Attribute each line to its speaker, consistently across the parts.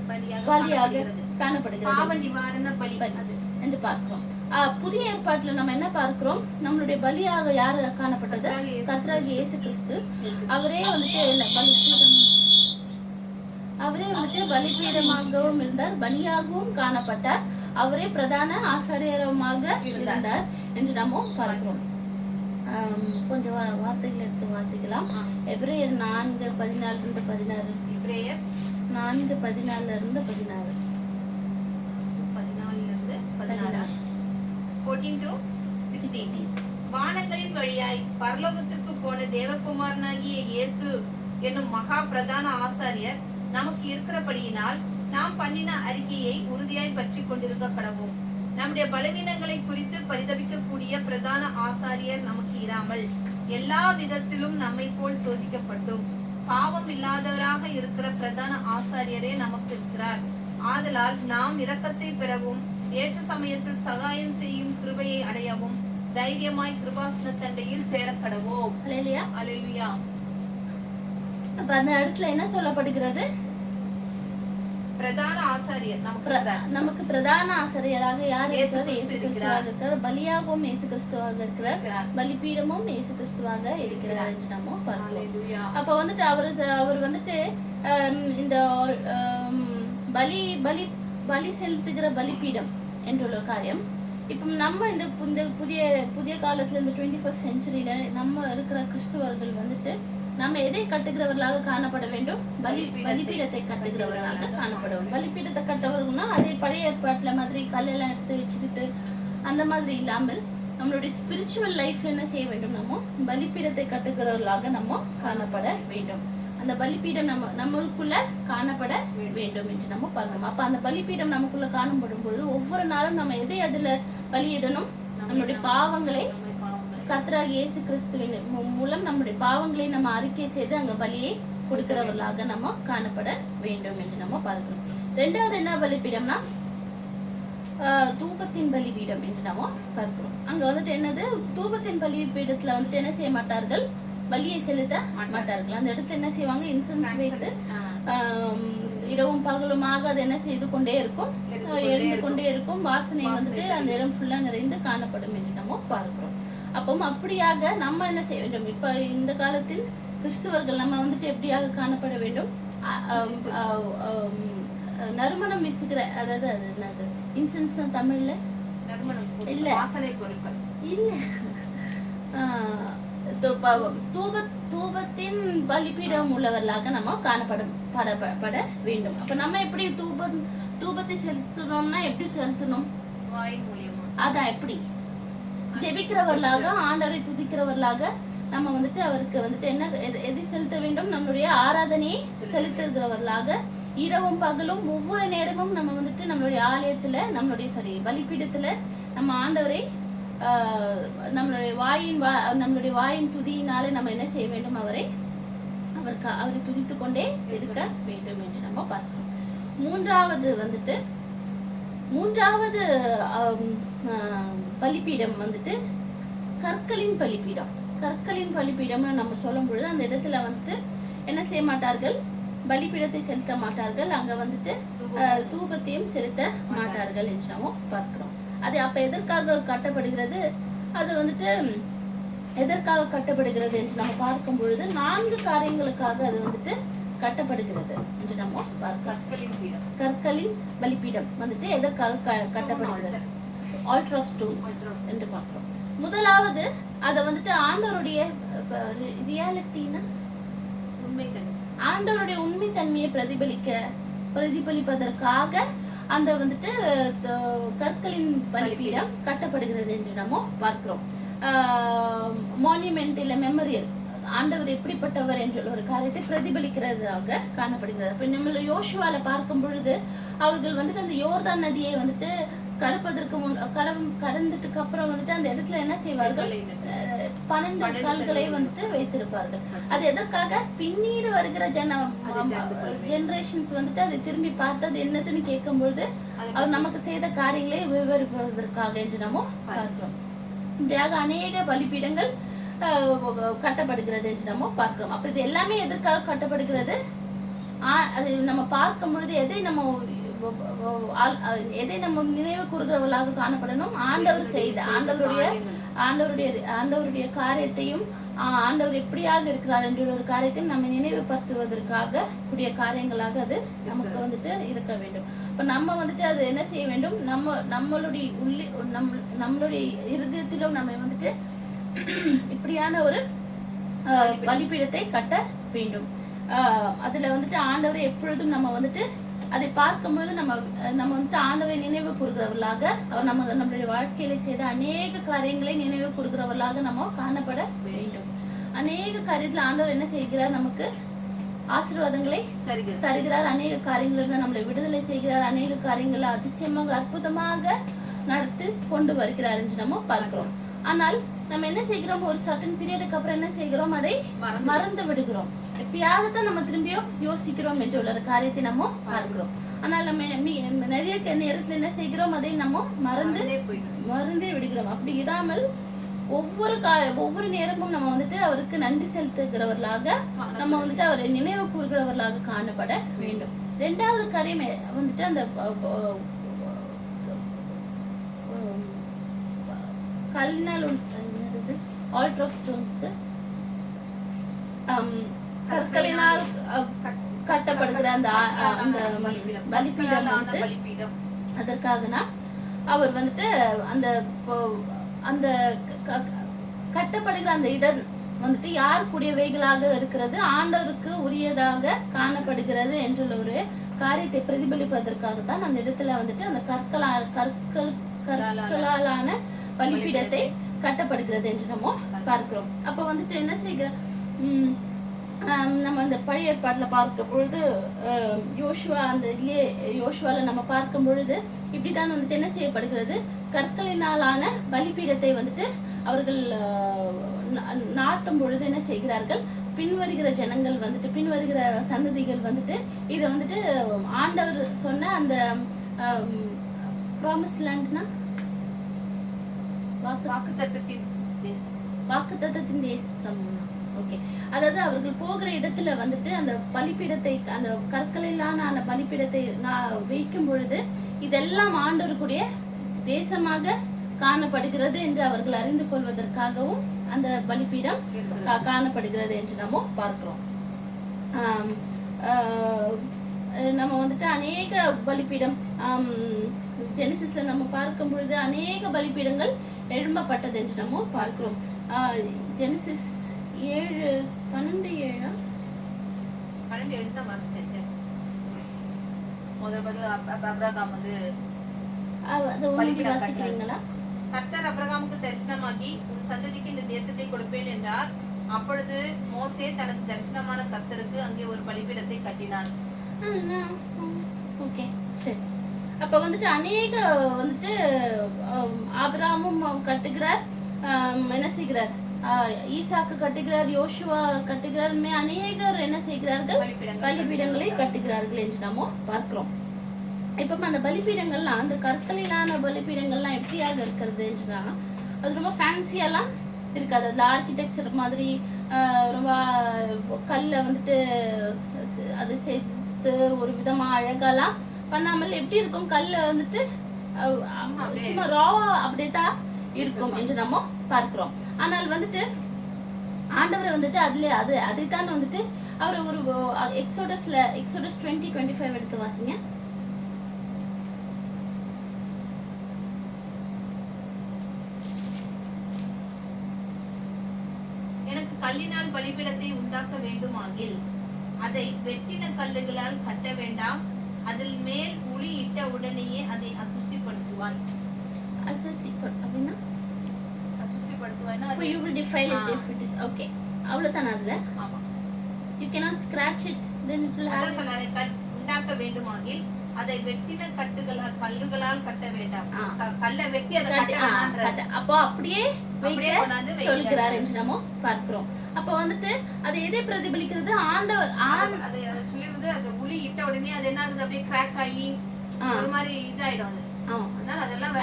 Speaker 1: பலியாக காணப்படுகிறது,
Speaker 2: பாவ நிவாரண பலி
Speaker 1: என்று பார்க்கிறோம். புதிய ஏற்பாட்டுல நம்ம என்ன பார்க்கிறோம்? நம்மளுடைய பலியாக யாரு காணப்பட்டது? கர்த்தராகிய இயேசு கிறிஸ்து. அவரே வந்துட்டு பலிபீடமாகவும் இருந்தார், பலியாகவும் காணப்பட்டார். அவரே பிரதான ஆசாரியருமாக இருந்தார் என்று நம்ம பார்க்கிறோம். கொஞ்சம் வார்த்தைகள் எடுத்து வாசிக்கலாம். எபிரேயர் 4:14-16.
Speaker 2: எபிரேயர்
Speaker 1: 4:14-16.
Speaker 2: 14-16. வானங்களின் வழியாய் பரலோகத்திற்கு போன தேவகுமாரனாகிய இயேசு என்னும் மகா பிரதான ஆசாரியர் நமக்கு இருக்கிறபடியினால் நாம் பண்ணின அறிக்கையை உறுதியாய் பற்றி கொண்டிருக்க கடவோம். நம்முடைய பலவீனங்களை குறித்து பரிதபிக்கக்கூடிய பிரதான ஆசாரியர் நமக்கு இராமல் எல்லா விதத்திலும் நம்மை போல் சோதிக்கப்பட்டும் பாவம் இல்லாதவராக இருக்கிற பிரதான ஆசாரியரே நமக்கு இருக்கிறார். ஆதலால் நாம் இரக்கத்தை பெறவும் ஏற்ற சமயத்தில் சகாயம் செய்யும் கிருபையை அடையவும் தைரியமாய் கிருபாசன தண்டையில் சேரக்கடவோம். அல்லேலூயா.
Speaker 1: அப்ப அந்த இடத்துல என்ன சொல்லப்படுகிறது?
Speaker 2: பிரதான ஆசாரியர்
Speaker 1: நமக்கு பிரதான ஆசாரியராக யார் இருக்கிறார்? இயேசு கிறிஸ்துவாக இருக்கிறார். பலியாகவும் இயேசு கிறிஸ்துவாக இருக்கிறார், பலிபீடமும் இயேசு கிறிஸ்துவாக இருக்கிறார் என்று நம்ம பார்க்கிறோம். அப்ப வந்துட்டு அவர் வந்துட்டு இந்த பலி செலுத்துகிற பலிபீடம் என்றுள்ள காரியம். இப்ப நம்ம இந்த புதிய காலத்துல இந்த 21st centuryல நம்ம இருக்கிற கிறிஸ்துவர்கள் வந்துட்டு நம்ம எதை கட்டுகிறவர்களாக காணப்பட வேண்டும்? பலிபீடத்தை கட்டுகிறவர்களாக காணப்பட வேண்டும். பலிபீடத்தை கட்டவர்கள்னா அதே பழைய ஏற்பாட்டுல மாதிரி கல்லெல்லாம் எடுத்து வச்சுக்கிட்டு அந்த மாதிரி இல்லாமல் நம்மளுடைய ஸ்பிரிச்சுவல் லைஃப்ல என்ன செய்ய வேண்டும்? நம்ம பலிபீடத்தை கட்டுகிறவர்களாக நம்ம காணப்பட வேண்டும். அந்த பலிபீடம் நம்மளுக்குள்ள காணப்பட வேண்டும் என்று நம்ம பார்க்கணும். அப்ப அந்த பலிபீடம் நமக்குள்ள காணப்படும் பொழுது ஒவ்வொரு நாளும் நம்ம எதை அதுல பலியிடணும்? நம்மளுடைய பாவங்களை கர்த்தராகிய இயேசு கிறிஸ்துவின் மூலம் நம்முடைய பாவங்களை நம்ம அறிக்கை செய்து அங்க பலியை கொடுக்கிறவர்களாக நம்ம காணப்பட வேண்டும் என்று நம்ம பார்க்கிறோம். ரெண்டாவது என்ன பலிபீடம்னா தூபத்தின் பலிபீடம் என்று நம்ம பார்க்கிறோம். அங்க வந்துட்டு என்னது? தூபத்தின் பலிபீடத்துல வந்துட்டு என்ன செய்ய மாட்டார்கள்? பலியை செலுத்த மாட்டார்கள். அந்த இடத்துல என்ன செய்வாங்க? இன்சென்ஸ் வைத்து இரவும் பகலுமாக அது என்ன செய்து கொண்டே இருக்கும், எரிந்து கொண்டே இருக்கும். வாசனை வந்துட்டு அந்த இடம் ஃபுல்லா நிறைந்து காணப்படும் என்று நம்ம பார்க்கிறோம். அப்போ அப்படியாக நம்ம என்ன செய்ய வேண்டும்? இப்ப இந்த காலத்தில் கிறிஸ்துவர்கள் நம்ம வந்துட்டு எப்படியாக காணப்பட வேண்டும்? நறுமணம் வீசுகிற, அதாவது அது என்னது? இன்சென்ஸ் தான் தமிழ்ல இல்ல, வாசனை பொருட்கள் இல்ல, தூபத்தின் பலிபீடம் உள்ளவர்களாக நம்ம காணப்பட வேண்டும். அப்ப நம்ம எப்படி தூபத்தை செலுத்தணும்னா எப்படி செலுத்தணும்?
Speaker 2: வாயின் மூலியமா.
Speaker 1: அதான் எப்படி? ஜெபிக்கிறவர்களாக, ஆண்டவரை துதிக்கிறவர்களாக நம்ம வந்துட்டு அவருக்கு வந்துட்டு என்ன எதை செலுத்த வேண்டும்? நம்மளுடைய ஆராதனையை செலுத்துகிறவர்களாக இரவும் பகலும் ஒவ்வொரு நேரமும் நம்ம வந்துட்டு நம்மளுடைய ஆலயத்துல நம்மளுடைய பலிபீடத்துல நம்ம ஆண்டவரை நம்மளுடைய வாயின் துதியினாலே நம்ம என்ன செய்ய வேண்டும்? அவரை துதித்து கொண்டே இருக்க வேண்டும் என்று நம்ம பார்க்கிறோம். மூன்றாவது பலிபீடம் வந்துட்டு கற்களின் பலிபீடம்னு நம்ம சொல்லும் பொழுது அந்த இடத்துல வந்துட்டு என்ன செய்ய மாட்டார்கள்? பலிபீடத்தை செலுத்த மாட்டார்கள். அங்க வந்துட்டு தூபத்தையும் செலுத்த மாட்டார்கள் என்று நம்ம பார்க்கிறோம். அது அப்ப எதற்காக கட்டப்படுகிறது? அது வந்துட்டு எதற்காக கட்டப்படுகிறது என்று நம்ம பார்க்கும் பொழுது 4 காரியங்களுக்காக அது வந்துட்டு கட்டப்படுகிறது என்று நம்ம பார்க்கிறோம். கற்களின் பலிபீடம் வந்துட்டு எதற்காக கட்டப்படுகிறது? ஆல்டர் ஆஃப் ஸ்டோன்ஸ் என்று பார்க்கிறோம். முதலாவது அத வந்துட்டு ஆண்டவருடைய ரியாலிட்டினா ஆண்டவருடைய உண்மை தன்மையை பிரதிபலிப்பதற்காக அந்த வந்துட்டு கற்களின் பலிபீடம் கட்டப்படுகிறது என்று நம்ம பார்க்கிறோம். மான்யூமெண்ட் இல்ல மெமரியல், ஆண்டவர் எப்படிப்பட்டவர் என்ற ஒரு காரியத்தை பிரதிபலிக்கிறதாக காணப்படுகிறது. இப்ப நம்ம யோசுவால பார்க்கும் பொழுது அவர்கள் வந்துட்டு அந்த யோர்தான் நதியை வந்துட்டு கடந்ததுக்கு அப்புறம் வந்துட்டு அந்த இடத்துல என்ன செய்வார்கள்? 12 கல்களை வந்துட்டு வைத்திருப்பார்கள். அது எதற்காக? பின்னீடு வருகிற ஜெனரேஷன்ஸ் வந்துட்டு அதை திரும்பி பார்த்தது என்னதுன்னு கேட்கும் பொழுது அவர் நமக்கு செய்த காரியங்களை விவரிப்பதற்காக என்று நம்ம பார்க்கிறோம். இப்படியாக அநேக பலிபீடங்கள் கட்டப்படுகிறது என்று நம்ம பார்க்கிறோம். அப்ப இது எல்லாமே எதற்காக கட்டப்படுகிறது? அது நம்ம பார்க்கும் பொழுது எதை நம்ம நினைவு கூறுகிறவர்களாக காணப்படணும்? ஆண்டவர் செய்த ஆண்டவருடைய காரியத்தையும் ஆண்டவர் எப்படியாக இருக்கிறார் என்ற ஒரு காரியத்தையும் நம்ம நினைவுபடுத்துவதற்காக கூடிய காரியங்களாக அது நமக்கு வந்துட்டு இருக்க வேண்டும். இப்ப நம்ம வந்துட்டு அது என்ன செய்ய வேண்டும்? நம்மளுடைய நம்மளுடைய இருதயத்திலும் நம்ம வந்துட்டு இப்படியான ஒரு பலிபீடத்தை கட்ட வேண்டும். அதுல வந்துட்டு ஆண்டவரை எப்பொழுதும் நம்ம வந்துட்டு அதை பார்க்கும் பொழுது நம்ம வந்துட்டு ஆண்டவரை நினைவு கூறுகிறவர்களாக, அவர் நம்மளுடைய வாழ்க்கையில செய்த அநேக காரியங்களை நினைவு கூறுகிறவர்களாக நம்ம காணப்பட வேண்டும். அநேக காரியத்துல ஆண்டவர் என்ன செய்கிறார்? நமக்கு ஆசீர்வாதங்களை தருகிறார். அநேக காரியங்கள் நம்மளை விடுதலை செய்கிறார். அநேக காரியங்களை அதிசயமாக அற்புதமாக நடத்தி கொண்டு வருகிறார் என்று நம்ம பார்க்கிறோம். ஆனால் நம்ம என்ன செய்கிறோம்? ஒரு சர்டன் பீரியடுக்கு அப்புறம் என்ன செய்கிறோம்? அதை மறந்து விடுகிறோம். எப்பயாவது தான் நம்ம திரும்பியும் யோசிக்கிறோம் என்று உள்ள காரியத்தை நம்ம பார்க்கிறோம். ஆனால் நம்ம நிறைய நேரத்துல என்ன செய்கிறோம்? அதை நம்ம மறந்தே விடுகிறோம். அப்படி இடாமல் ஒவ்வொரு நேரமும் நம்ம வந்துட்டு அவருக்கு நன்றி செலுத்துகிறவர்களாக, நம்ம வந்துட்டு அவரை நினைவு கூறுகிறவர்களாக காணப்பட வேண்டும். 2வது காரியம் வந்துட்டு அந்த கல்லினால் ஆல்டர் ஆஃப் ஸ்டோன்ஸ், கற்களினால் கட்டப்படுகிற அந்த பலிபீடம் வந்துட்டு அதற்காகனா அவர் வந்துட்டு அந்த கட்டப்படுகிற அந்த இடம் வந்துட்டு யாருக்குரியவைகளாக இருக்கிறது? ஆண்டவருக்கு உரியதாக காணப்படுகிறது என்ற ஒரு காரியத்தை பிரதிபலிப்பதற்காகத்தான் அந்த இடத்துல வந்துட்டு அந்த கற்களாலான பலிபீடத்தை கட்டப்படுகிறது என்று நம்ம பார்க்கிறோம். அப்ப வந்துட்டு என்ன செய்கிற நம்ம அந்த பழைய ஏற்பாட்டுல பார்க்கும் பொழுது யோசுவால நம்ம பார்க்கும் பொழுது இப்படிதான் வந்துட்டு என்ன செய்யப்படுகிறது? கற்களினாலான பலிபீடத்தை வந்துட்டு அவர்கள் நாட்டும் பொழுது என்ன செய்கிறார்கள்? பின்வருகிற ஜனங்கள் வந்துட்டு, பின்வருகிற சந்ததிகள் வந்துட்டு இதை வந்துட்டு ஆண்டவர் சொன்ன அந்த ப்ராமிஸ் லேண்ட்னா வாக்குத்தத்தத்தின் தேசம். ஓகே, அதாவது அவர்கள் போகிற இடத்துல வந்துட்டு அந்த பலிபீடத்தை, அந்த கற்களிலான பலிபீடத்தை வைக்கும் பொழுது இதெல்லாம் ஆண்டவருக்குரிய தேசமாக காணப்படுகிறது என்று அவர்கள் அறிந்து கொள்வதற்காகவும் அந்த பலிபீடம் காணப்படுகிறது என்று நம்ம பார்க்கிறோம். நம்ம வந்துட்டு அநேக பலிபீடம் ஜெனிசிஸ்ல நம்ம பார்க்கும் பொழுது அநேக பலிபீடங்கள் எழும்பப்பட்டது என்று நம்ம பார்க்கிறோம். ஜெனிசிஸ் 7:12
Speaker 2: கர்த்தர் அபிரகாமுக்கு தரிசனமாகி உன் சந்ததிக்கு இந்த தேசத்தை கொடுப்பேன் என்றார். அப்பொழுது மோசே தனக்கு தரிசனமான கர்த்தருக்கு அங்கே ஒரு பலிபீடத்தை கட்டினான்.
Speaker 1: ஓகே, சரி. அப்ப வந்துட்டு அநேக வந்துட்டு ஆபிரகாமும் கட்டுகிறார், என்ன செய்கிறார்? ஈசாக்கு கட்டுகிறார், யோசுவா கட்டுகிறார். அநேகர் என்ன செய்கிறார்கள்? பலிபீடங்களை கட்டுகிறார்கள் என்று நாம பார்க்கிறோம். இப்ப அந்த பலிபீடங்கள்லாம், அந்த கற்களிலான பலிபீடங்கள்லாம் எப்படியாக இருக்கிறது என்றுனா, அது ரொம்ப ஃபேன்சியெல்லாம் இருக்காது. அதுல ஆர்கிடெக்சர் மாதிரி ரொம்ப கல்ல வந்துட்டு அது சேர்த்து ஒரு விதமா அழகாலாம் பண்ணாமல் எப்படி இருக்கும்? கல்ல வந்துட்டு சும்மா ராவா அப்படியேதான் இருக்கும் என்று நம்ம பார்க்கிறோம். ஆனால் வந்துட்டு ஆண்டவரை வந்துட்டு அதைத்தான் வந்துட்டு அவர் ஒரு எக்ஸோடஸ் 20:25 எடுத்து வாசிங்க.
Speaker 2: எனக்கு கல்லினால் பலிபீடத்தை உண்டாக்க வேண்டுமாகில் அதை வெட்டின கல்லுகளால் கட்ட வேண்டாம். அதில் மேல் உளி இட்ட உடனேயே அதை அசுசிப்படுத்துவான்.
Speaker 1: You will defile it if it is okay. அவ்வளவுதான் அதுல.
Speaker 2: ஆமா.
Speaker 1: You cannot scratch it, then it will have.
Speaker 2: உண்டாக்க வேண்டுமாகில் அதை வெட்டின கல்லுகளால் கட்ட வேண்டாம். கல்ல வெட்டி அதை கட்ட.
Speaker 1: அப்போ அப்படியே வைக்க சொல்கிறார் என்று நம்ம பார்க்கிறோம். அப்ப வந்துட்டு அது எதை பிரதிபலிக்கிறது? ஆண்டவர்
Speaker 2: அதை சொல்லிருது. அந்த உளி இட்ட உடனே அது என்ன ஆகுது? அப்படியே கிராக் ஆகி ஒரு மாதிரி இதாயிடும்.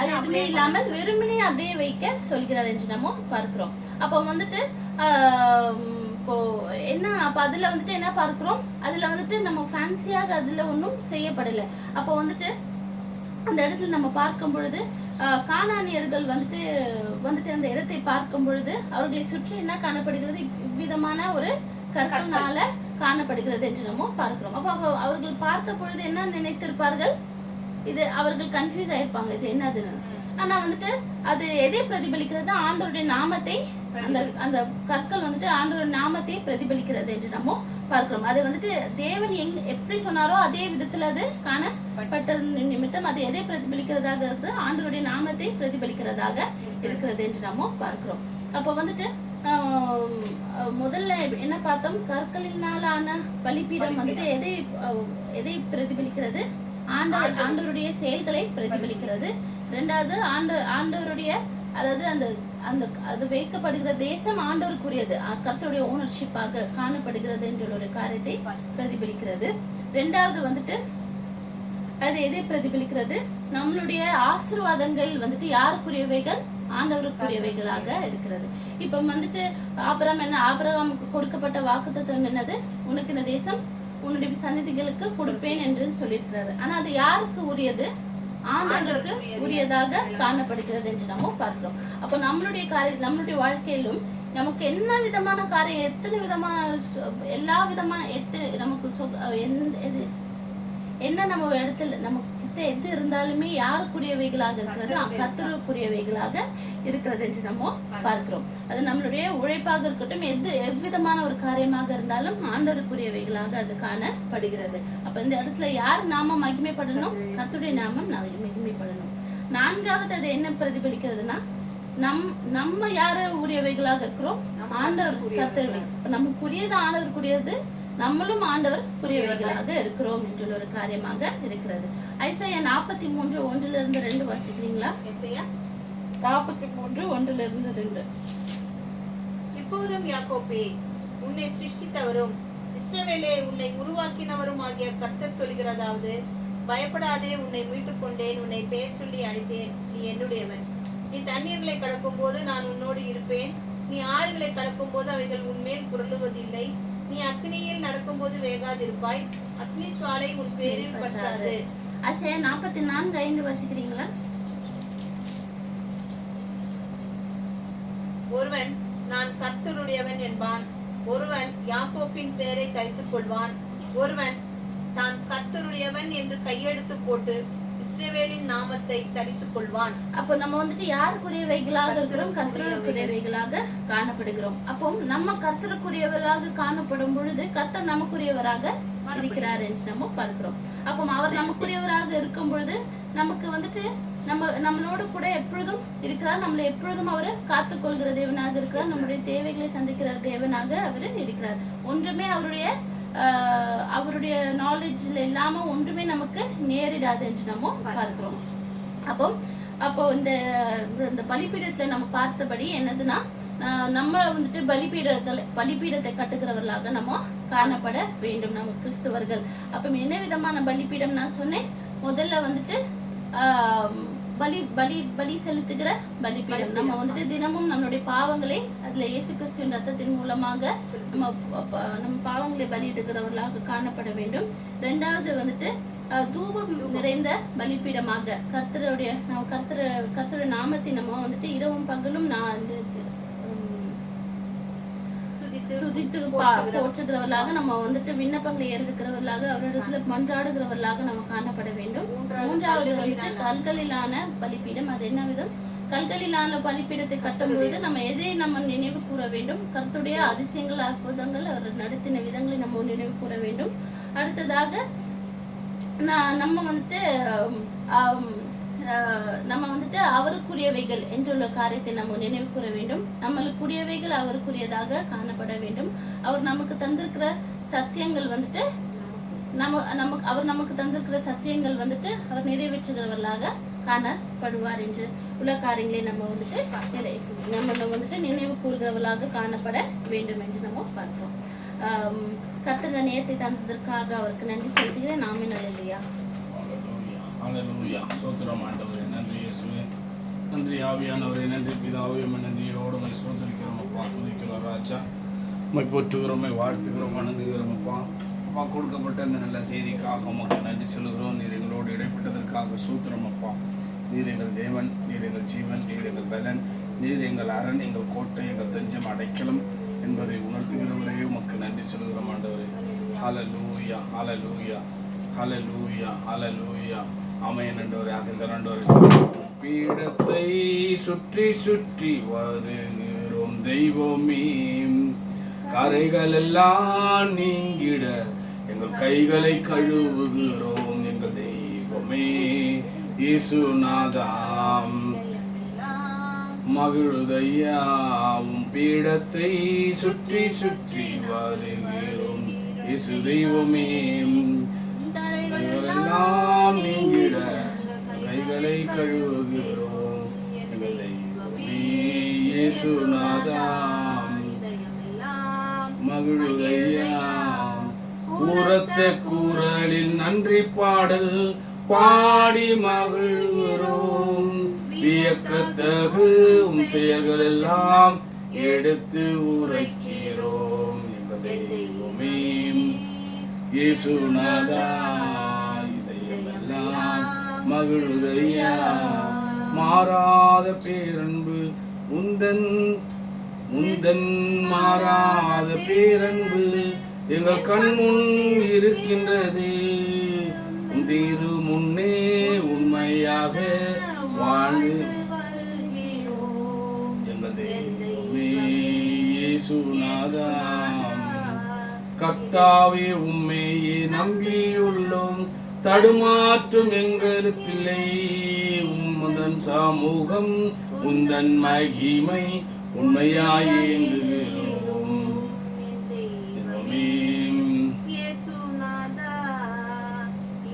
Speaker 1: எதுவுமே இல்லாமல் வெறுமனே அப்படியே வைக்க சொல்கிறார் என்று நம்ம பார்க்கிறோம். அப்ப வந்துட்டு இப்போ என்ன அப்ப அதுல வந்துட்டு என்ன பார்க்கிறோம், அதுல வந்துட்டு நம்ம ஃபேன்சியாக அதுல ஒன்றும் செய்யப்படலை. அப்போ வந்துட்டு அந்த இடத்துல நம்ம பார்க்கும் பொழுது கானானியர்கள் வந்துட்டு வந்துட்டு அந்த இடத்தை பார்க்கும் பொழுது அவர்களை சுற்றி என்ன காணப்படுகிறது, இவ்விதமான ஒரு கற்களால காணப்படுகிறது என்று நம்ம பார்க்கிறோம். அப்போ அவர்கள் பார்த்த பொழுது என்ன நினைத்திருப்பார்கள், இது அவர்கள் கன்ஃபியூஸ் ஆயிருப்பாங்க இது என்னதுன்னு. ஆனா வந்துட்டு அது எதை பிரதிபலிக்கிறது, ஆண்டவருடைய நாமத்தை, அந்த அந்த கற்கள் வந்துட்டு ஆண்டவருடைய நாமத்தை பிரதிபலிக்கிறது என்று நம்ம பார்க்கிறோம். அது வந்துட்டு தேவன் எப்படி சொன்னாரோ அதே விதத்துல அது காணப்பட்ட நிமித்தம் அது எதை பிரதிபலிக்கிறதாக இருக்கு, ஆண்டவருடைய நாமத்தை பிரதிபலிக்கிறதாக இருக்கிறது என்று நம்ம பார்க்கிறோம். அப்போ வந்துட்டு முதல்ல என்ன பார்த்தோம், கற்களினாலான பலிபீடம் வந்துட்டு எதை பிரதிபலிக்கிறது, ஆண்டவருடைய செயல்களை பிரதிபலிக்கிறது. இரண்டாவது ஆண்டவருடைய அதாவது அந்த அந்த அது வைக்கப்படுகிற தேசம் ஆண்டவருக்குரியது, கர்த்தருடைய ஓனர்ஷிப்பாக காணப்படுகிறது என்ற ஒரு காரியத்தை பிரதிபலிக்கிறது. இரண்டாவது வந்துட்டு அது எதை பிரதிபலிக்கிறது, நம்மளுடைய ஆசீர்வாதங்கள் வந்துட்டு யாருக்குரியவைகள், ஆண்டவருக்குரியவைகளாக இருக்கிறது. இப்ப வந்துட்டு ஆபிரகாமுக்கு கொடுக்கப்பட்ட வாக்குத்தத்தம் என்னது, உனக்கு இந்த தேசம் உன்னுடைய சந்ததிகளுக்கு கொடுப்பேன் என்று சொல்லியிருக்கிறாரு. ஆனா அது யாருக்கு உரியது, ஆண்டவருக்கு உரியதாக காணப்படுகிறது என்று நம்ம பார்க்கிறோம். அப்ப நம்மளுடைய வாழ்க்கையிலும் நமக்கு என்ன விதமான காரியம், எத்தனை விதமான எல்லா விதமான நமக்கு என்ன நம்ம இடத்துல நம்ம கிட்ட எது இருந்தாலுமே யாருக்குரியவைகளாக இருக்கிறது, கர்த்தருக்குரியவைகளாக இருக்கிறது என்று நம்ம பார்க்கிறோம். அது நம்மளுடைய உழைப்பாக இருக்கட்டும், எவ்விதமான ஒரு காரியமாக இருந்தாலும் ஆண்டவருக்குரியவைகளாக அது காணப்படுகிறது. அப்ப இந்த இடத்துல யார் நாமம் மகிமைப்படணும், கர்த்தருடைய நாமம் மகிமைப்படணும். நான்காவது அது என்ன பிரதிபலிக்கிறதுனா, நம்ம யாரு உரியவைகளாக இருக்கிறோம், ஆண்டவர் கர்த்தர். நமக்குரியது ஆண்டவருக்குரியது, நம்மளும் ஆண்டவர் புரியவைகளாக இருக்கிறோம் என்ற ஒரு காரியமாக இருக்கிறது. ஐசாயா 43:1-2 வாசிக்கிறீங்களா?
Speaker 2: ஐசாயா
Speaker 1: 43:1-2.
Speaker 2: இப்போதும் யாக்கோபே, உன்னை சிருஷ்டித்தவரும் இஸ்ரவேலே உன்னை உருவாக்கினவரும் ஆகிய கர்த்தர் சொல்கிறதாவது, பயப்படாதே, உன்னை மீட்டுக் கொண்டேன், உன்னை பெயர் சொல்லி அழைத்தேன், நீ என்னுடையவன். நீ தண்ணீர்களை கடக்கும் போது நான் உன்னோடு இருப்பேன், நீ ஆறுகளை கடக்கும் போது அவைகள் உன்மேல் புரளுவதில்லை. நீ அக்னியில் நடக்கும்போது வேகாதிருப்பாய், அக்னி சுவாலை உன் பேரில் பற்றாது.
Speaker 1: ஐசாயா 44:5 வாசிக்கிறீங்களா?
Speaker 2: ஒருவன் நான் கர்த்தருடையவன் என்பான், ஒருவன் யாக்கோப்பின் பெயரை தரித்துக் கொள்வான், ஒருவன் தான் கர்த்தருடையவன் என்று கையெழுத்து போட்டு இஸ்ரவேலின் நாமத்தை தரித்துக் கொள்வான்.
Speaker 1: அப்போ நம்ம வந்துட்டு யாருக்குரியவைகளாக இருக்கிறோம், கர்த்தருக்குரியவைகளாக காணப்படுகிறோம். அப்போ நம்ம கர்த்தருக்குரியவர்களாக காணப்படும் பொழுது கர்த்தர் நமக்குரியவராக இருக்கிறார் என்று நம்ம பார்க்கிறோம். அப்போ அவர் நமக்குரியவராக இருக்கும் பொழுது நமக்கு வந்துட்டு நம்மளோடு கூட எப்பொழுதும் இருக்கிறார், நம்மளை எப்பொழுதும் அவர் காத்துக்கொள்கிற தேவனாக இருக்கிறார், நம்முடைய தேவைகளை சந்திக்கிற தேவனாக அவர் இருக்கிறார். ஒன்றுமே அவருடைய நாலேஜ்ல இல்லாம ஒன்றுமே நமக்கு நேரிடாது என்று நம்ம பார்க்கிறோம். அப்போ இந்த பலிபீடத்துல நம்ம பார்த்தபடி என்னதுன்னா, நம்ம வந்துட்டு பலிபீடத்தை கட்டுகிறவர்களாக நம்ம காணப்பட வேண்டும், நம்ம கிறிஸ்துவர்கள். அப்ப என்ன விதமான பலிபீடம் நான் சொன்னேன், முதல்ல வந்துட்டு பலி செலுத்துகிற பலிபீடம். நம்ம வந்துட்டு தினமும் நம்மளுடைய பாவங்களை அதுல இயேசு கிறிஸ்துவின் ரத்தத்தின் மூலமாக நம்ம பாவங்களை பலியிடுகிறவர்களாக காணப்பட வேண்டும். இரண்டாவது வந்துட்டு தூபம் நிறைந்த பலிபீடமாக கர்த்தருடைய நாமத்தை நம்ம வந்துட்டு இரவும் பகலும் துதித்து போற்றுகிறவர்களாக, நம்ம வந்துட்டு விண்ணப்பங்களை ஏறெடுக்கிறவர்களாக, அவரிடத்துல மன்றாடுகிறவர்களாக நம்ம காணப்பட வேண்டும். மூன்றாவது வந்துட்டு கல்களிலான பலிபீடம். அது என்ன விதம், கல்களிலான பலிபீடத்தை கட்டும் பொழுது நம்ம எதை நம்ம நினைவு கூற வேண்டும், கர்த்தருடைய அதிசயங்கள், அற்புதங்கள், அவர் நடத்தின விதங்களை நம்ம நினைவு கூற வேண்டும். அடுத்ததாக நம்ம வந்துட்டு அவருக்குரியவைகள் என்றுள்ள காரியத்தை நம்ம நினைவு கூற வேண்டும். நம்மளுக்குரியவைகள் அவருக்குரியதாக காணப்பட வேண்டும். அவர் நமக்கு தந்திருக்கிற சத்தியங்கள் வந்துட்டு அவர் நமக்கு தந்திருக்கிற சத்தியங்கள் வந்துட்டு அவர் நிறைவேற்றுகிறவர்களாக காணப்படுவார் என்று உள்ள காரியங்களை நம்ம வந்துட்டு நினைவு கூறுகிறவர்களாக காணப்பட வேண்டும் என்று நம்ம பார்க்கிறோம். கர்த்தர் நேரத்தை தந்ததற்காக அவருக்கு நன்றி செலுத்துகிறேன். நாமே நல்லையா.
Speaker 3: ஹல்லேலூயா. ஸ்தோத்திரம் ஆண்டவரே, நன்றி இயேசுவே, நன்றி ஆவியானவரே, நன்றி பிதாவே, நன்றியோடு சோதரிக்கிறோம் அப்பா, துதிக்கிறோம் ராஜா. உம்மை போற்றுகிறோம், வாழ்த்துகிறோம், வணங்குகிறோம் அப்பா. அப்பா, கொடுக்கப்பட்ட இந்த நல்ல செய்திக்காக உமக்கு நன்றி சொல்லுகிறோம். நீர் எங்களோடு இடைப்பட்டதற்காக சூத்திரம் அப்பா. நீர் எங்கள் தேவன், நீர் எங்கள் ஜீவன், நீர் எங்கள் பலன், நீர் எங்கள் அரண், எங்கள் கோட்டை, எங்கள் தஞ்சம், அடைக்கலம் என்பதை உணர்த்துகிறவரே உமக்கு நன்றி சொல்லுகிறோம் ஆண்டவரே. ஹல்லேலூயா, ஹல்லேலூயா, ஹல்லேலூயா, ஹல்லேலூயா. ஆமென் ஆண்டவரே. ஆகின்ற ஆண்டவரே, பீடத்தை சுற்றி சுற்றி வருகிறோம் தெய்வமே, கரைகள் எல்லாம் நீங்கிட எங்கள் கைகளை கழுவுகிறோம் எங்கள் தெய்வமே. இயேசுநாதாம் மகிழுதையாவும் பீடத்தை சுற்றி சுற்றி வருகிறோம் இயேசு தெய்வமே, எல்லாம் நீங்கிட கைகளை கழுவுகிறோம் எங்கள் தெய்வமே. இயேசுநாதாம் மகிழுதையாம் உரத்த குரலில் நன்றி பாடல் பாடி மகிழ்கிறோம். வியக்கத்தகு செயல்கள் எல்லாம் எடுத்து உரைக்கிறோம் எங்கள் தெய்வமே. இயேசுநாதா இதயமெல்லாம் மகிழுதையா, மாறாத பேரன்பு உந்தன் முந்தன் மாறாத பேரன்பு எங்கள் கண் முன் இருக்கின்றது. திரு முன்னே உண்மையாக வாழ்ந்து எங்கள் தெய்வமே. இயேசுநாதா கர்த்தாவே, உம்மையே நம்பியுள்ளோம், தடுமாற்றம் எங்களுக்கில்லை. உம்மதன் சமூகம் உந்தன் மகிமை உண்மையாய் ஏங்குகிறோம்.
Speaker 2: இயேசுநாதா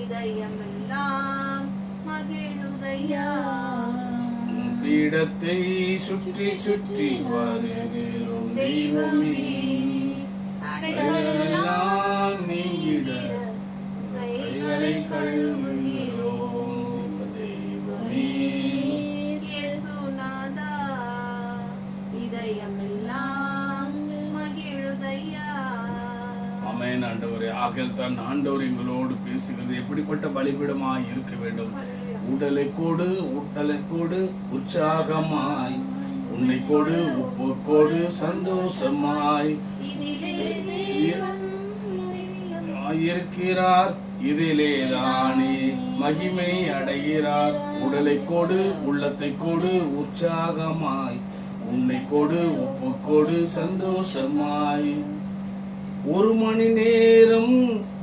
Speaker 2: இதயமெல்லாம் மகிழுதையா,
Speaker 3: பீடத்தை சுற்றி சுற்றி வருகிறோம் தெய்வமே, அடைகளெல்லாம் நீங்கிட கைகளை கழுவுகிறோம் தெய்வமே.
Speaker 2: இயேசுநாதா இதயமெல்லாம் மகிழுதையா.
Speaker 3: ஆமென் ஆண்டவரே. ஆகில் தான் ஆண்டவர் எங்களோடு பேசுகிறது. எப்படிப்பட்ட பலிபீடமாய் இருக்க வேண்டும்? உடலை கொடு, உடலை கொடு உற்சாகமாய், உன்னை கொடு உப்பு கொடு சந்தோஷமாய் இருக்கிறார். இதிலே தானே மகிமை அடைகிறார். உடலை கொடு, உள்ளத்தை கொடு உற்சாகமாய், உன்னை கொடு உப்பு கொடு சந்தோஷமாய். ஒரு மணி நேரம்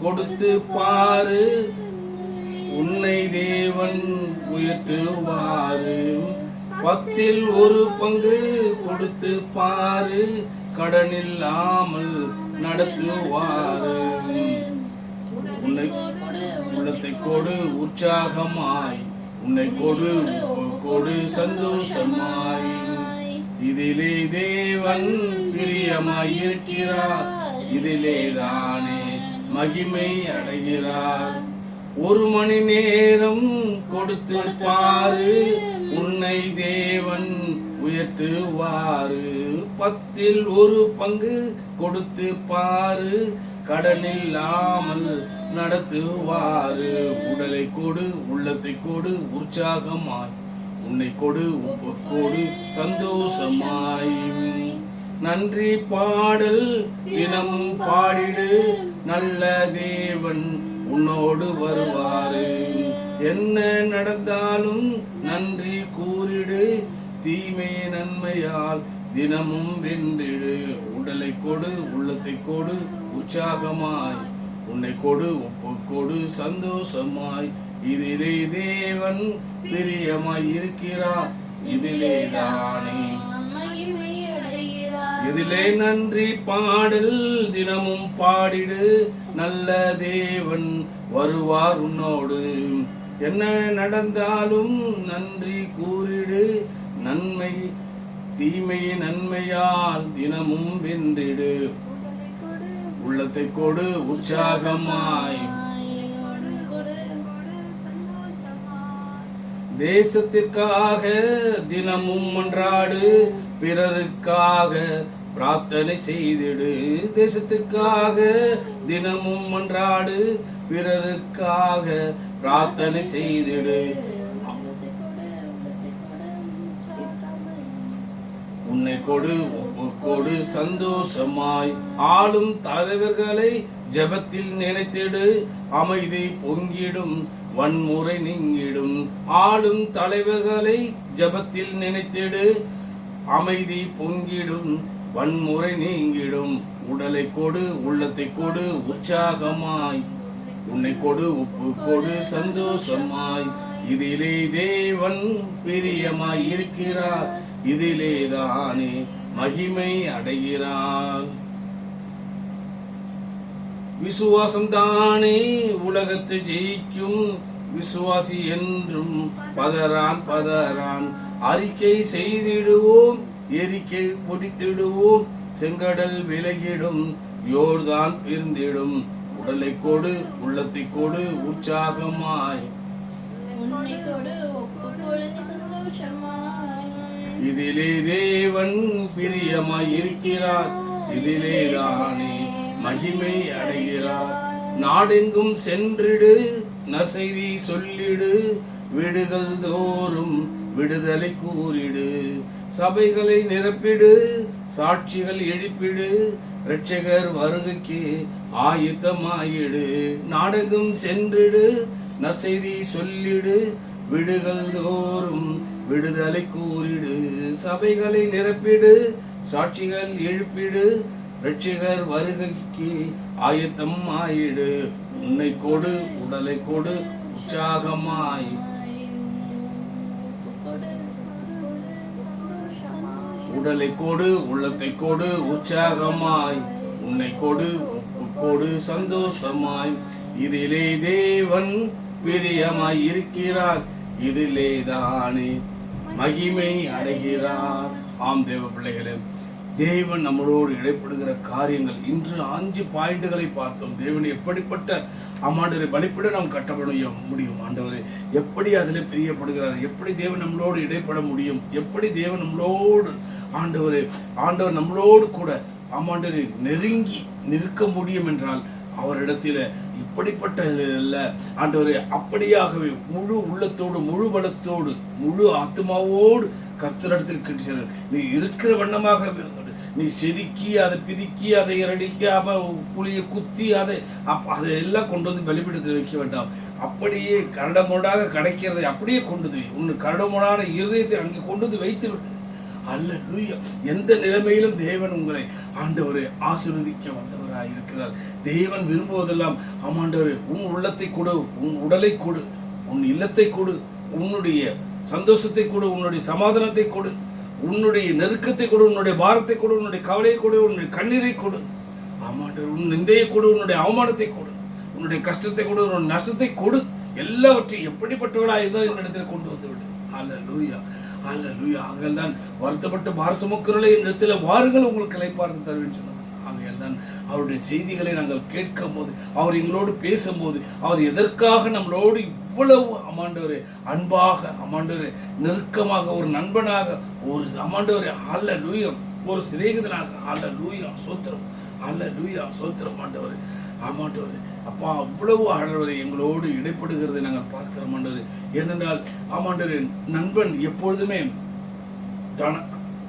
Speaker 3: கொடுத்து பாரு, உன்னை தேவன் உயர்த்துவாரு. 10ல் 1 பங்கு கொடுத்து பாரு, கடனில்லாமல் நடத்துவாரு. உன்னை உள்ளத்தை கொடு உற்சாகமாய், உன்னை கொடு கொடு சந்தோஷமாய். இதிலே தேவன் பிரியமாய் இருக்கிறார். இதிலே தானே மகிமை அடைகிறார். 1 மணி நேரம் கொடுத்து பாரு, உன்னை தேவன் உயர்த்துவாரு. 10ல் 1 பங்கு கொடுத்து பாரு, கடனில்லாமல் நடத்துவாரு. உடலை கொடு, உள்ளத்தை கொடு உற்சாகமாய், உன்னை கொடு உப்பு கொடு சந்தோஷமாய். நன்றி பாடல் தினமும் பாடிடு, நல்ல தேவன் உன்னோடு வருவாரு. என்ன நடந்தாலும் நன்றி கூறிடு, தீமை நன்மையால் தினமும் வென்றிடு. உடலை கொடு, உள்ளத்தை கொடு உற்சாகமாய், உன்னை கொடு உப்பு கொடு சந்தோஷமாய். இதிலே தேவன் பிரியமாய் இருக்கிறார். இதிலே தானே இதிலே நன்றி பாடல் தினமும் பாடிடு, நல்ல தேவன் வருவார் உன்னோடு. என்ன நடந்தாலும் நன்றி கூறிடு, நன்மை தீமை நன்மையால் தினமும் வென்றிடு. உள்ளத்தை கொடு உற்சாகமாய், தேசத்திற்காக தினமும் மன்றாடு, பிறருக்காக பிரார்த்தனை செய்திடு. தேசத்திற்காக தினமும் மன்றாடு, பிறருக்காக பிரார்த்தனை செய்திடு. உன்னை கொடு, ஒப்பு கொடு சந்தோஷமாய். ஆளும் தலைவர்களை ஜெபத்தில் நினைத்திடு, அமைதி பொங்கிடும், வன்முறை நீங்கிடும். ஆளும் தலைவர்களை ஜெபத்தில் நினைத்திடு, அமைதி பொங்கிடும், வன்முறை நீங்கிடும். உடலை கொடு, உள்ளத்தை கொடு உற்சாகமாய். உன்னை கொடு, ஒப்பு கொடு சந்தோஷமாய். இதிலே தேவன் பிரியமாய் இருக்கிறார், இதிலே தானே மகிமை அடைகிறார். விசுவாசம் தானே உலகத்தை ஜெயிக்கும், விசுவாசி என்றும் பதறான். அறிக்கை செய்திடுவோம், எரிக்கை பொடித்திடுவோம். செங்கடல் விலகிடும், யோர்தான் பிரிந்திடும். உடலை கொடு, உள்ளத்தை கொடு உற்சாகமாய்.
Speaker 1: உன்னை கொடு, ஒப்பு கொடு சந்தோஷமாய்.
Speaker 3: இதிலே தேவன் பிரியமாய் இருக்கிறார், இதிலே தானே மகிமை அடைகிறார். நாடெங்கும் சென்றிடு, நற்செய்தி சொல்லிடு. வீடுகள் தோறும் விடுதலை கூறிடு. சபைகளை நிரப்பிடு, சாட்சிகள் எழுப்பிடு. இரட்சகர் வருகைக்கு ஆயத்தமாயிடு. நாடெங்கும் சென்றிடு, நற்செய்தி சொல்லிடு. வீடுகள் தோறும் விடுதலை கூறிடு. சபைகளை நிரப்பிடு, சாட்சிகள் எழுப்பிடு. இரட்சகர் வருகைக்கு ஆயத்தம் ஆயிடு. உன்னை கொடு, உடலை கொடு உற்சாகமாய். உடலை கொடு, உள்ளத்தை கொடு உற்சாகமாய். உன்னை கொடு, ஒப்பு கொடு சந்தோஷமாய். இதிலே தேவன் பிரியமாய் இருக்கிறார், இதிலே தானே மகிமை அடைகிறார். ஆம் தேவ பிள்ளைகளே, தேவன் நம்மளோடு இடைப்படுகிற காரியங்கள் இன்று 5 பாயிண்ட்களை பார்த்தோம். தேவன் எப்படிப்பட்ட ஆண்டவரை பலிப்பிட நாம் கட்டப்பட முடியும், ஆண்டவரை எப்படி அதில் பிரியப்படுகிறார், எப்படி தேவன் நம்மளோடு இடைப்பட முடியும், எப்படி தேவன் நம்மளோடு ஆண்டவர் நம்மளோடு கூட ஆண்டவரை நெருங்கி நிற்க முடியும் என்றால் அவரிடத்தில் இப்படிப்பட்ட ஆண்டவரை அப்படியாகவே முழு உள்ளத்தோடு, முழு பலத்தோடு, முழு ஆத்மாவோடு கர்த்தரிடத்தில் கிட்ட நீ இருக்கிற வண்ணமாக இருந்தது. நீ செதுக்கி அதை பிதுக்கி அதை இரடிக்கி புளியை குத்தி அதையெல்லாம் கொண்டு வந்து பலிபீடத்தில் வைக்க வேண்டாம். அப்படியே கரடமோடாக கிடைக்கிறதை அப்படியே கொண்டு வை. உன் கரடமோடான இருதயத்தை அங்கே கொண்டு வந்து வைத்து விட்டு. அல்லேலூயா. எந்த நிலைமையிலும் தேவன் உங்களை ஆண்டவரை ஆசீர்வதிக்க வந்தவராய் இருக்கிறார். தேவன் விரும்புவதெல்லாம் ஆண்டவரே உன் உள்ளத்தை கொடு, உன் உடலை கொடு, உன் இல்லத்தை கொடு, உன்னுடைய சந்தோஷத்தை கொடு, உன்னுடைய சமாதானத்தை கொடு, உன்னுடைய நெருக்கத்தை கொடு, உன்னுடைய பாரத்தை கொடு, உன்னுடைய கவலையை கொடு, உன்னுடைய கண்ணீரை கொடு. ஆமாண்டவர் உன் நிந்தையை கொடு, உன்னுடைய அவமானத்தை கொடு, உன்னுடைய கஷ்டத்தை கொடு, உன்னுடைய நஷ்டத்தை கொடு. எல்லாவற்றையும் எப்படிப்பட்டவர்களாக இருந்தால் என்னிடத்தில் கொண்டு வந்து விடு. அல்லேலூயா, அல்லேலூயா. ஆகையால் தான் வருத்தப்பட்டு பார சுமக்கிறவர்களே என்னிடத்தில் வாருங்கள், உங்களுக்கு இளைப்பாறுதல் தருவேன் சொன்னார். ஆகையால் தான் அவருடைய செய்திகளை நாங்கள் கேட்கும் போது, அவர் எங்களோடு பேசும்போது, அவர் எதற்காக நம்மளோடு இவ்வளவு ஆமாண்டவரே அன்பாக, ஆமாண்டவரே நெருக்கமாக, ஒரு நண்பனாக, ஒரு ஆமாண்டவரே அல்லேலூயா, ஒரு சிநேகிதனாக, அல்லேலூயா சோத்திரம், அல்லேலூயா சோத்திரம் ஆண்டவரே. ஆமாண்டவரே அப்பா அவ்வளவு ஆண்டவரே எங்களோடு இடைப்படுகிறதை நாங்கள் பார்க்கிறோம் ஆண்டவரே. ஏனென்றால் ஆமாண்டவரே நண்பன் எப்பொழுதுமே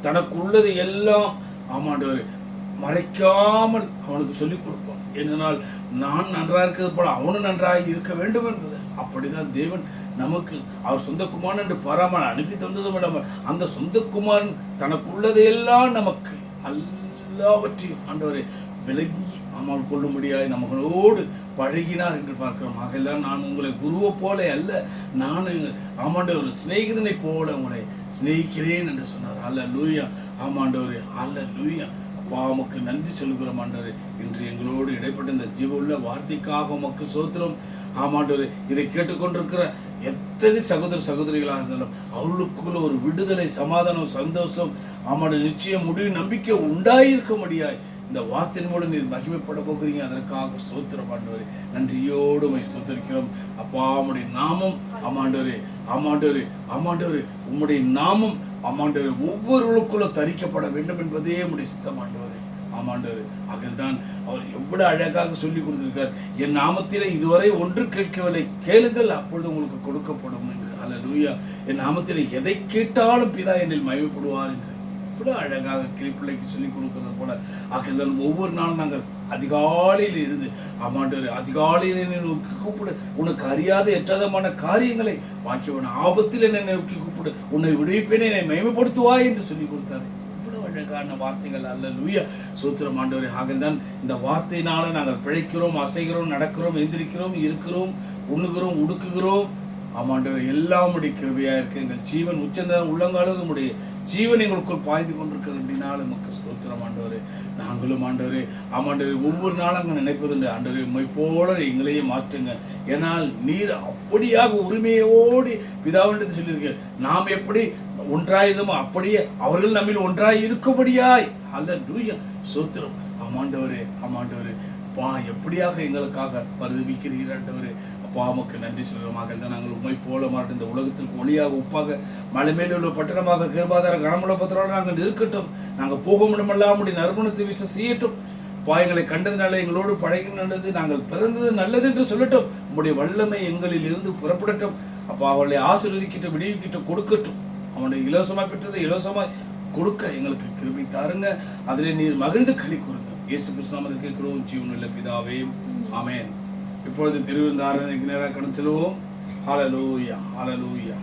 Speaker 3: தனக்குள்ளது எல்லாம் ஆமாண்டவரே மறைக்காமல் அவனுக்கு சொல்லிக் கொடுப்பான். ஏனென்றால் நான் நன்றாக இருக்கிறது போல அவனும் நன்றாக இருக்க வேண்டும் என்பது. அப்படிதான் தேவன் நமக்கு அவர் சொந்த குமாரன் என்று பாராமல் அனுப்பி தந்ததும் இல்லாமல் அந்த சொந்த குமாரன் தனக்குள்ளதையெல்லாம் நமக்கு எல்லாவற்றையும் ஆண்டவரை விலகி அமல் கொள்ள முடியாது நம்மளோடு பழகினார் என்று பார்க்கிறோம். ஆகையெல்லாம் நான் உங்களை குருவை போல அல்ல, நான் ஆமாண்டவர் சிநேகிதனை போல உங்களை சிநேகிக்கிறேன் என்று சொன்னார். அல்லேலூயா. ஆமாண்டவரே அல்லேலூயா. அப்பா உமக்கு நன்றி சொல்கிறோம் ஆண்டவரே. இன்று எங்களோடு இடைப்பட்ட இந்த ஜீவனுள்ள வார்த்தைக்காக உமக்கு சோத்திரம். ஆமாண்டவரே இதை கேட்டுக்கொண்டிருக்கிற எத்தனை சகோதர சகோதரிகளாக இருந்தாலும் அவர்களுக்குள்ள ஒரு விடுதலை, சமாதானம், சந்தோஷம் ஆமாண்ட நிச்சயம் முடிவு நம்பிக்கை உண்டாயிருக்க முடியாது இந்த வார்த்தையின் மூலம் நீர் மகிமைப்பட போகிறீங்க. அதற்காக ஸ்தோத்திரம் ஆண்டவரே. நன்றியோடு உம்மை ஸ்தோத்திரிக்கிறோம் அப்பா. உம்முடைய நாமம் ஆமாண்டவரே, ஆமாண்டவரே, ஆமாண்டவரே, உம்முடைய நாமம் ஆமாண்டவரே ஒவ்வொருவருக்குள்ள தரிக்கப்பட வேண்டும் என்பதே உம்முடைய சித்தம் ஆண்டவரே. ஆமாண்டவரே, அதில்தான் அவர் எவ்வளவு அழகாக சொல்லி கொடுத்திருக்கார். என் நாமத்திலே இதுவரை ஒன்று கேட்கவில்லை, கேளுங்கள் அப்பொழுது உங்களுக்கு கொடுக்கப்படும் என்று. அல்லேலூயா. என் நாமத்திலே எதை கேட்டாலும் பிதா என்னில் மகிமைப்படுவார் என்று இவ்வளவு அழகாக கிளிப்பிள்ளைக்கு சொல்லி கொடுக்கிறது போல ஆகிதான் ஒவ்வொரு நாளும் நாங்கள் அதிகாலையில் இருந்து ஆமாண்டவரே அதிகாலையில் நோக்கி கூப்பிடு, உனக்கு அறியாத எட்டதமான காரியங்களை வாக்கியவன ஆபத்தில் என்னை நோக்கி கூப்பிடு, உன்னை விடுவிப்பேனே, என்னை மகிமைப்படுத்துவாய் என்று சொல்லி கொடுத்தாரு. அழகான வார்த்தைகள். அல்லேலூயா. ஸ்தோத்திரம் ஆண்டவரே. ஆகதான் இந்த வார்த்தையினால நாங்கள் பிழைக்கிறோம், அசைகிறோம், நடக்கிறோம், எந்திரிக்கிறோம், இருக்கிறோம், உண்ணுகிறோம், உடுக்குகிறோம். ஆமாண்டவரே, எல்லாம் உடைய கிருபையா இருக்கு. எங்கள் ஜீவன் உச்சந்தரம் உள்ளங்காலும் உடைய ஜீவன் எங்களுக்குள் பாய்ந்து கொண்டிருக்கிறது அப்படின்னாலும் நமக்கு ஸ்தோத்திரம் ஆண்டவரே. நாங்களும் ஆண்டவரே ஆமாண்டவரே ஒவ்வொரு நாளும் அங்கே நினைப்பதுண்டு ஆண்டவரே உம்மை போல எங்களையே மாற்றுங்க. ஏனால் நீர் அப்படியாக உரிமையோடு பிதாவிடத்தில் சொல்லியிருக்கீர்கள். நாம் எப்படி ஒன்றாயிருந்தோமோ அப்படியே அவர்கள் நம்மில் ஒன்றாய் இருக்கும்படியாய். அல்லேலூயா. ஸ்தோத்திரம். ஆமாண்டவரே, ஆமாண்டவரே அப்பா, எப்படியாக எங்களுக்காக பரிதபிக்கிறீர்கள் ஆண்டவரே. அப்பா உமக்கு நன்றி சொல்கிறோமாக. நாங்கள் உண்மை போல மாட்ட இந்த உலகத்திற்கு ஒளியாக உப்பாக மலை மேலே உள்ள பட்டணமாக கிருபாதார கனமுள்ள பத்திரோடு நாங்கள் இருக்கட்டும். நாங்கள் போக முடியுமெல்லாம் உடைய நறுமணத்தை வீச செய்யட்டும். அப்பா, எங்களை கண்டதுனால எங்களோடு பழகி நல்லது, நாங்கள் பிறந்தது நல்லது என்று சொல்லட்டும். உங்களுடைய வல்லமை எங்களில் இருந்து புறப்படட்டும். அப்பா, அவளை ஆசீர்வதிக்கட்டும், விடுவிக்கட்டும், கொடுக்கட்டும். அவனுடைய இலவசமாய் பெற்றதை இலவசமாய் கொடுக்க எங்களுக்கு கிருபை தாருங்க. அதிலே நீர் மகிழ்ந்து களி கூறுங்க. இயேசு கிறிஸ்து நாமத்தில் கேட்கிறோம் ஜீவனுள்ள பிதாவே, ஆமென். இப்பொழுது திருவிருந்த ஆராதனைக்கு நேராக கடந்து செல்வோம். ஹல்லேலூயா, ஹல்லேலூயா.